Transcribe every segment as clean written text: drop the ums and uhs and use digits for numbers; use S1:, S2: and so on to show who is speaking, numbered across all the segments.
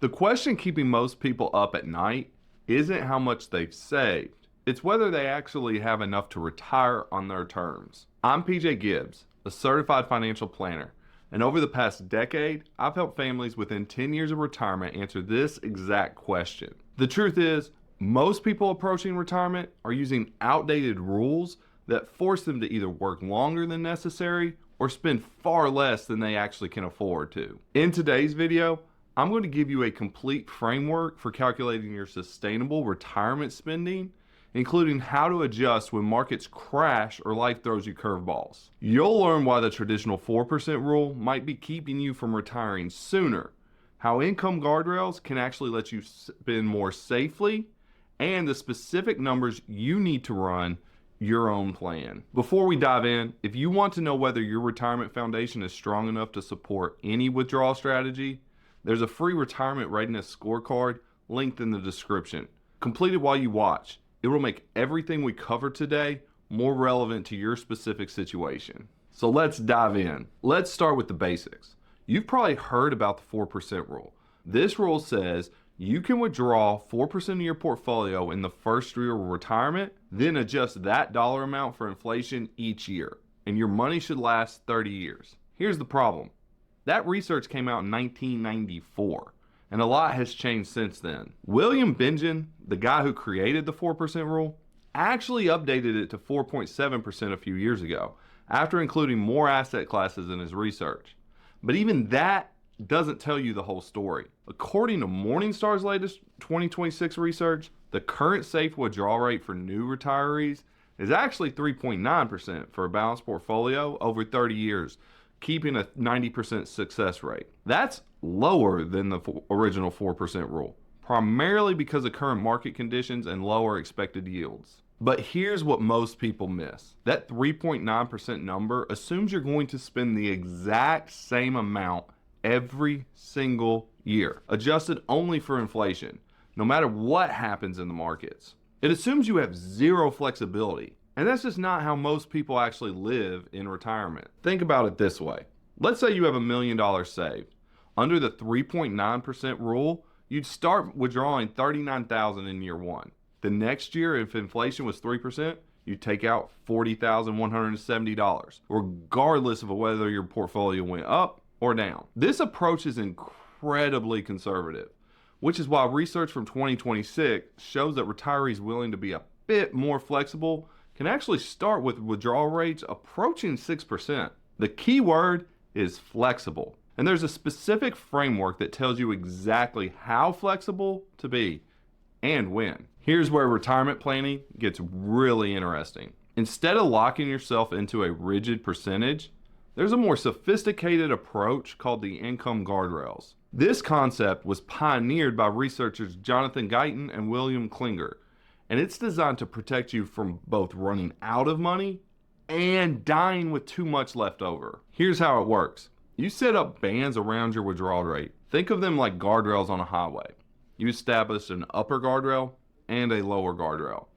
S1: The question keeping most people up at night isn't how much they've saved. It's whether they actually have enough to retire on their terms. I'm PJ Gibbs, a certified financial planner, and over the past decade, I've helped families within 10 years of retirement answer this exact question. The truth is, most people approaching retirement are using outdated rules that force them to either work longer than necessary or spend far less than they actually can afford to. In today's video, I'm going to give you a complete framework for calculating your sustainable retirement spending, including how to adjust when markets crash or life throws you curveballs. You'll learn why the traditional 4% rule might be keeping you from retiring sooner, how income guardrails can actually let you spend more safely, and the specific numbers you need to run your own plan. Before we dive in, if you want to know whether your retirement foundation is strong enough to support any withdrawal strategy, there's a free retirement readiness scorecard linked in the description. Complete it while you watch. It will make everything we cover today more relevant to your specific situation. So let's dive in. Let's start with the basics. You've probably heard about the 4% rule. This rule says you can withdraw 4% of your portfolio in the first year of retirement, then adjust that dollar amount for inflation each year, and your money should last 30 years. Here's the problem. That research came out in 1994, and a lot has changed since then. William Bengen, the guy who created the 4% rule, actually updated it to 4.7% a few years ago, after including more asset classes in his research. But even that doesn't tell you the whole story. According to Morningstar's latest 2026 research, the current safe withdrawal rate for new retirees is actually 3.9% for a balanced portfolio over 30 years, keeping a 90% success rate. That's lower than the original 4% rule, primarily because of current market conditions and lower expected yields. But here's what most people miss. That 3.9% number assumes you're going to spend the exact same amount every single year, adjusted only for inflation, no matter what happens in the markets. It assumes you have zero flexibility, and that's just not how most people actually live in retirement. Think about it this way. Let's say you have $1 million saved. Under the 3.9% rule, you'd start withdrawing $39,000 in year one. The next year, if inflation was 3%, you'd take out $40,170, regardless of whether your portfolio went up or down. This approach is incredibly conservative, which is why research from 2026 shows that retirees willing to be a bit more flexible can actually start with withdrawal rates approaching 6%. The key word is flexible, and there's a specific framework that tells you exactly how flexible to be and when. Here's where retirement planning gets really interesting. Instead of locking yourself into a rigid percentage, there's a more sophisticated approach called the income guardrails. This concept was pioneered by researchers Jonathan Guyton and William Klinger, and it's designed to protect you from both running out of money and dying with too much left over. Here's how it works. You set up bands around your withdrawal rate. Think of them like guardrails on a highway. You establish an upper guardrail and a lower guardrail,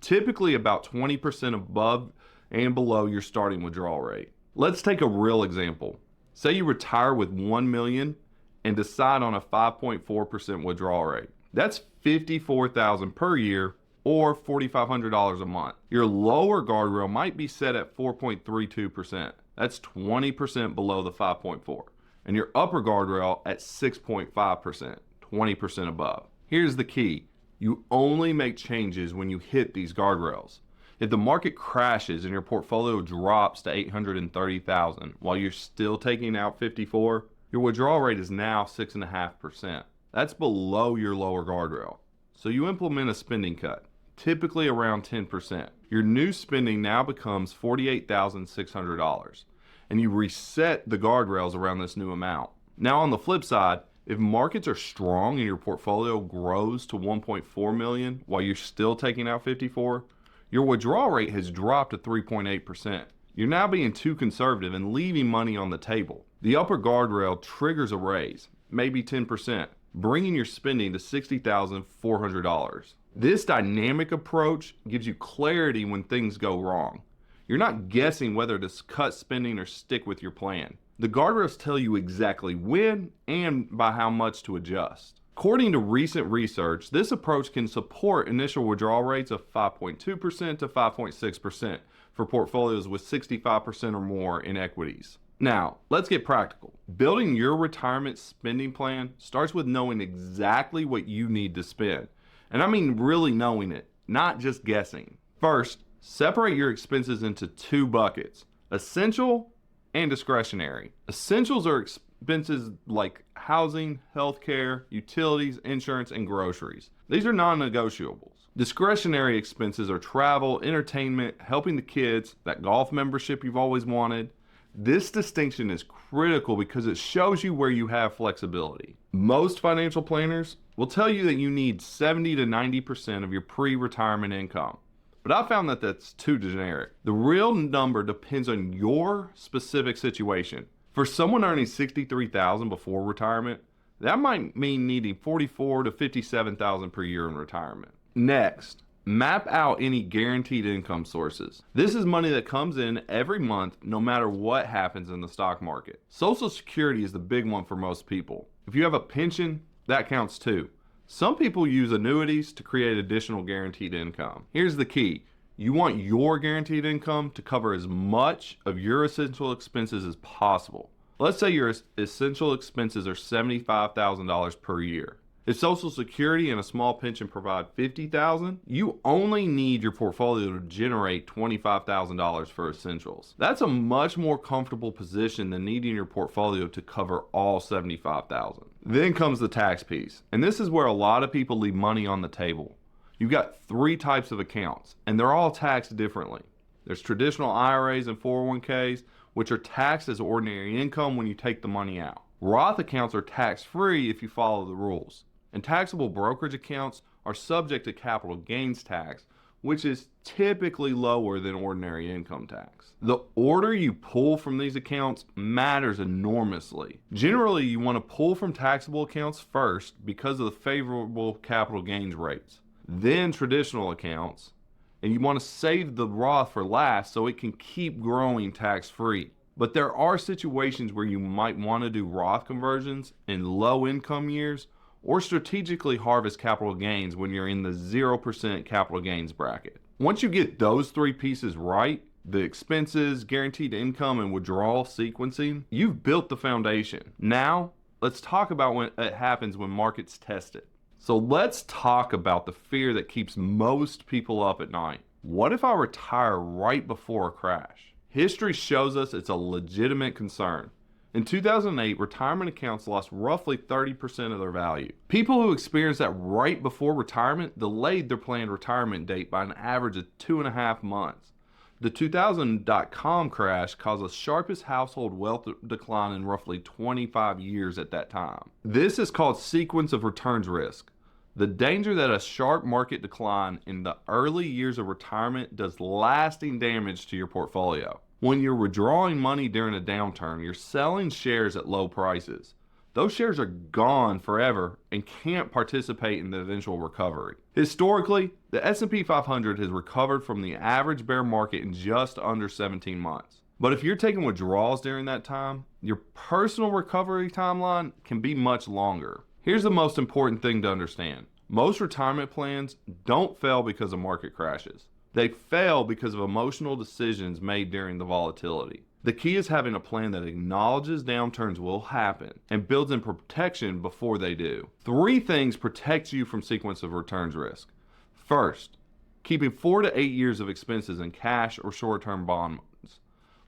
S1: typically about 20% above and below your starting withdrawal rate. Let's take a real example. Say you retire with $1 million and decide on a 5.4% withdrawal rate. That's $54,000 per year or $4,500 a month. Your lower guardrail might be set at 4.32%. That's 20% below the 5.4. And your upper guardrail at 6.5%, 20% above. Here's the key. You only make changes when you hit these guardrails. If the market crashes and your portfolio drops to $830,000 while you're still taking out 54, your withdrawal rate is now 6.5%. That's below your lower guardrail. So you implement a spending cut, typically around 10%. Your new spending now becomes $48,600, and you reset the guardrails around this new amount. Now on the flip side, if markets are strong and your portfolio grows to 1.4 million while you're still taking out 54, your withdrawal rate has dropped to 3.8%. You're now being too conservative and leaving money on the table. The upper guardrail triggers a raise, maybe 10%, bringing your spending to $60,400. This dynamic approach gives you clarity when things go wrong. You're not guessing whether to cut spending or stick with your plan. The guardrails tell you exactly when and by how much to adjust. According to recent research, this approach can support initial withdrawal rates of 5.2% to 5.6% for portfolios with 65% or more in equities. Now, let's get practical. Building your retirement spending plan starts with knowing exactly what you need to spend. And I mean really knowing it, not just guessing. First, separate your expenses into two buckets: essential and discretionary. Essentials are expenses like housing, healthcare, utilities, insurance, and groceries. These are non-negotiables. Discretionary expenses are travel, entertainment, helping the kids, that golf membership you've always wanted. This distinction is critical because it shows you where you have flexibility. Most financial planners will tell you that you need 70 to 90% of your pre-retirement income. But I found that that's too generic. The real number depends on your specific situation. For someone earning $63,000 before retirement, that might mean needing $44,000 to $57,000 per year in retirement. Next, map out any guaranteed income sources. This is money that comes in every month no matter what happens in the stock market. Social Security is the big one for most people. If you have a pension, that counts too. Some people use annuities to create additional guaranteed income. Here's the key. You want your guaranteed income to cover as much of your essential expenses as possible. Let's say your essential expenses are $75,000 per year. If Social Security and a small pension provide $50,000, you only need your portfolio to generate $25,000 for essentials. That's a much more comfortable position than needing your portfolio to cover all $75,000. Then comes the tax piece, and this is where a lot of people leave money on the table. You've got three types of accounts, and they're all taxed differently. There's traditional IRAs and 401ks, which are taxed as ordinary income when you take the money out. Roth accounts are tax-free if you follow the rules. And taxable brokerage accounts are subject to capital gains tax, which is typically lower than ordinary income tax. The order you pull from these accounts matters enormously. Generally, you want to pull from taxable accounts first because of the favorable capital gains rates, then traditional accounts, and you want to save the Roth for last so it can keep growing tax-free. But there are situations where you might want to do Roth conversions in low income years or strategically harvest capital gains when you're in the 0% capital gains bracket. Once you get those three pieces right, the expenses, guaranteed income, and withdrawal sequencing, you've built the foundation. Now, let's talk about when it happens when markets test it. So let's talk about the fear that keeps most people up at night. What if I retire right before a crash? History shows us it's a legitimate concern. In 2008, retirement accounts lost roughly 30% of their value. People who experienced that right before retirement delayed their planned retirement date by an average of 2.5 months. The 2000.com crash caused the sharpest household wealth decline in roughly 25 years at that time. This is called sequence of returns risk. The danger that a sharp market decline in the early years of retirement does lasting damage to your portfolio. When you're withdrawing money during a downturn, you're selling shares at low prices. Those shares are gone forever and can't participate in the eventual recovery. Historically, the S&P 500 has recovered from the average bear market in just under 17 months. But if you're taking withdrawals during that time, your personal recovery timeline can be much longer. Here's the most important thing to understand. Most retirement plans don't fail because of market crashes. They fail because of emotional decisions made during the volatility. The key is having a plan that acknowledges downturns will happen and builds in protection before they do. Three things protect you from sequence of returns risk. First, keeping 4 to 8 years of expenses in cash or short-term bonds.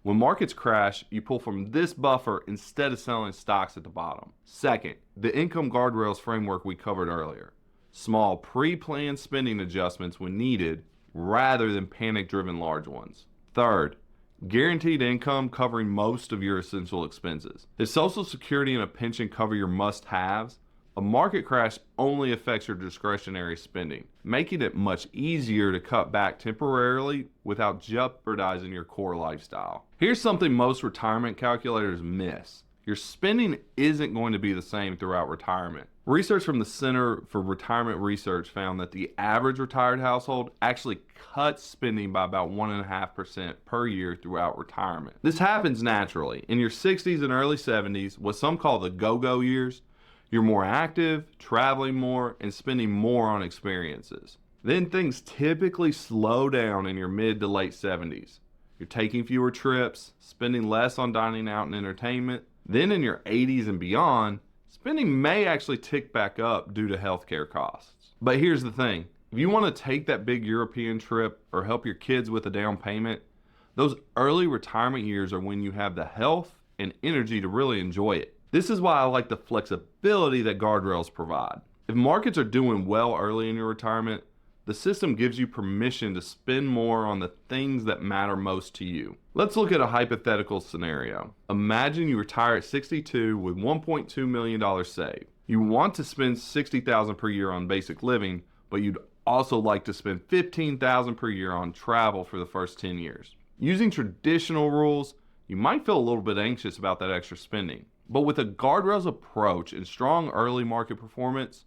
S1: When markets crash, you pull from this buffer instead of selling stocks at the bottom. Second, the income guardrails framework we covered earlier. Small pre-planned spending adjustments when needed rather than panic-driven large ones. Third, guaranteed income covering most of your essential expenses. If Social Security and a pension cover your must-haves, a market crash only affects your discretionary spending, making it much easier to cut back temporarily without jeopardizing your core lifestyle. Here's something most retirement calculators miss. Your spending isn't going to be the same throughout retirement. Research from the Center for Retirement Research found that the average retired household actually cuts spending by about 1.5% per year throughout retirement. This happens naturally. In your 60s and early 70s, what some call the go-go years, You're more active, traveling more, and spending more on experiences. Then things typically slow down in your mid to late 70s. You're taking fewer trips, spending less on dining out and entertainment. Then in your 80s and beyond, spending may actually tick back up due to healthcare costs. But here's the thing. If you want to take that big European trip or help your kids with a down payment, those early retirement years are when you have the health and energy to really enjoy it. This is why I like the flexibility that Guardrails provide. If markets are doing well early in your retirement, the system gives you permission to spend more on the things that matter most to you. Let's look at a hypothetical scenario. Imagine you retire at 62 with $1.2 million saved. You want to spend $60,000 per year on basic living, but you'd also like to spend $15,000 per year on travel for the first 10 years. Using traditional rules, you might feel a little bit anxious about that extra spending. But with a Guardrails approach and strong early market performance,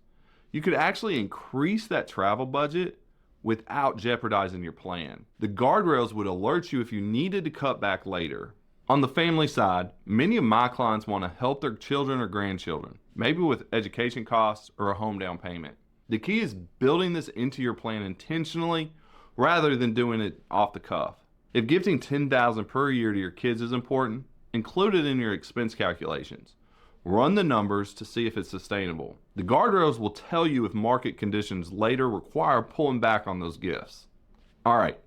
S1: you could actually increase that travel budget without jeopardizing your plan. The Guardrails would alert you if you needed to cut back later. On the family side, many of my clients want to help their children or grandchildren, maybe with education costs or a home down payment. The key is building this into your plan intentionally rather than doing it off the cuff. If gifting $10,000 per year to your kids is important, include it in your expense calculations. Run the numbers to see if it's sustainable. The Guardrails will tell you if market conditions later require pulling back on those gifts. All right,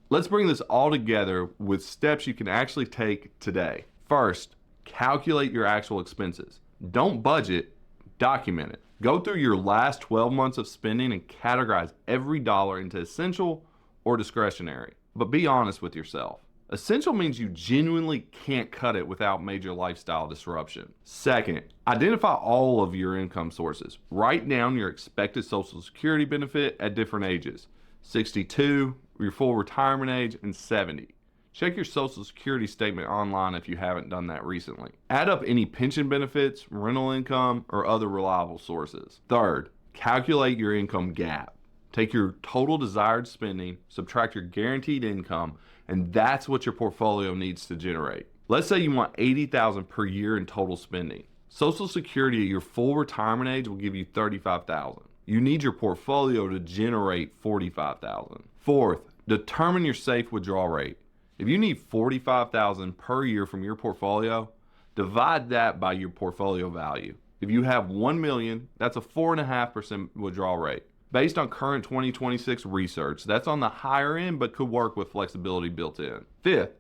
S1: let's bring this all together with steps you can actually take today. First, calculate your actual expenses. Don't budget, document it. Go through your last 12 months of spending and categorize every dollar into essential or discretionary. But be honest with yourself. Essential means you genuinely can't cut it without major lifestyle disruption. Second, identify all of your income sources. Write down your expected Social Security benefit at different ages. 62, your full retirement age, and 70. Check your Social Security statement online if you haven't done that recently. Add up any pension benefits, rental income, or other reliable sources. Third, calculate your income gap. Take your total desired spending, subtract your guaranteed income, and that's what your portfolio needs to generate. Let's say you want $80,000 per year in total spending. Social Security at your full retirement age will give you $35,000. You need your portfolio to generate $45,000. Fourth, determine your safe withdrawal rate. If you need $45,000 per year from your portfolio, divide that by your portfolio value. If you have $1 million, that's a 4.5% withdrawal rate. Based on current 2026 research, that's on the higher end but could work with flexibility built in. Fifth,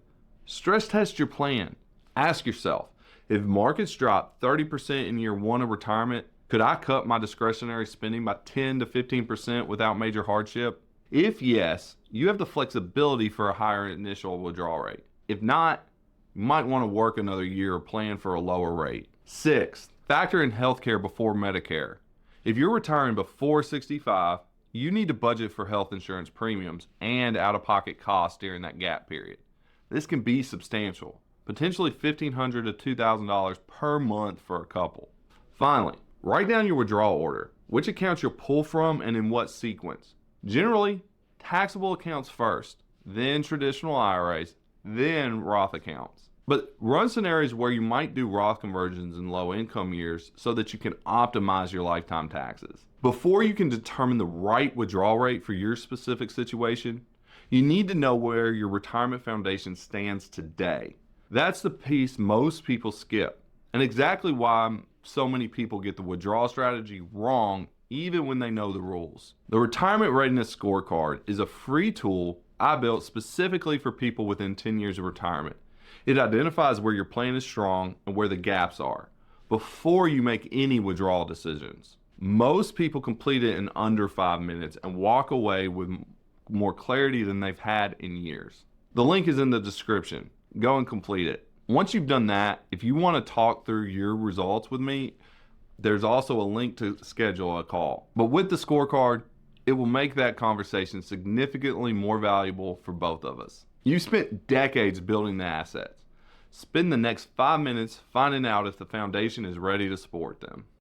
S1: stress test your plan. Ask yourself, if markets drop 30% in year one of retirement, could I cut my discretionary spending by 10 to 15% without major hardship? If yes, you have the flexibility for a higher initial withdrawal rate. If not, you might want to work another year or plan for a lower rate. Sixth, factor in healthcare before Medicare. If you're retiring before 65, you need to budget for health insurance premiums and out-of-pocket costs during that gap period. This can be substantial, potentially $1,500 to $2,000 per month for a couple. Finally, write down your withdrawal order, which accounts you'll pull from and in what sequence. Generally, taxable accounts first, then traditional IRAs, then Roth accounts. But run scenarios where you might do Roth conversions in low income years so that you can optimize your lifetime taxes. Before you can determine the right withdrawal rate for your specific situation, you need to know where your retirement foundation stands today. That's the piece most people skip, and exactly why so many people get the withdrawal strategy wrong even when they know the rules. The Retirement Readiness Scorecard is a free tool I built specifically for people within 10 years of retirement. It identifies where your plan is strong and where the gaps are before you make any withdrawal decisions. Most people complete it in under 5 minutes and walk away with more clarity than they've had in years. The link is in the description. Go and complete it. Once you've done that, if you want to talk through your results with me, there's also a link to schedule a call. But with the scorecard, it will make that conversation significantly more valuable for both of us. You spent decades building the assets. Spend the next 5 minutes finding out if the foundation is ready to support them.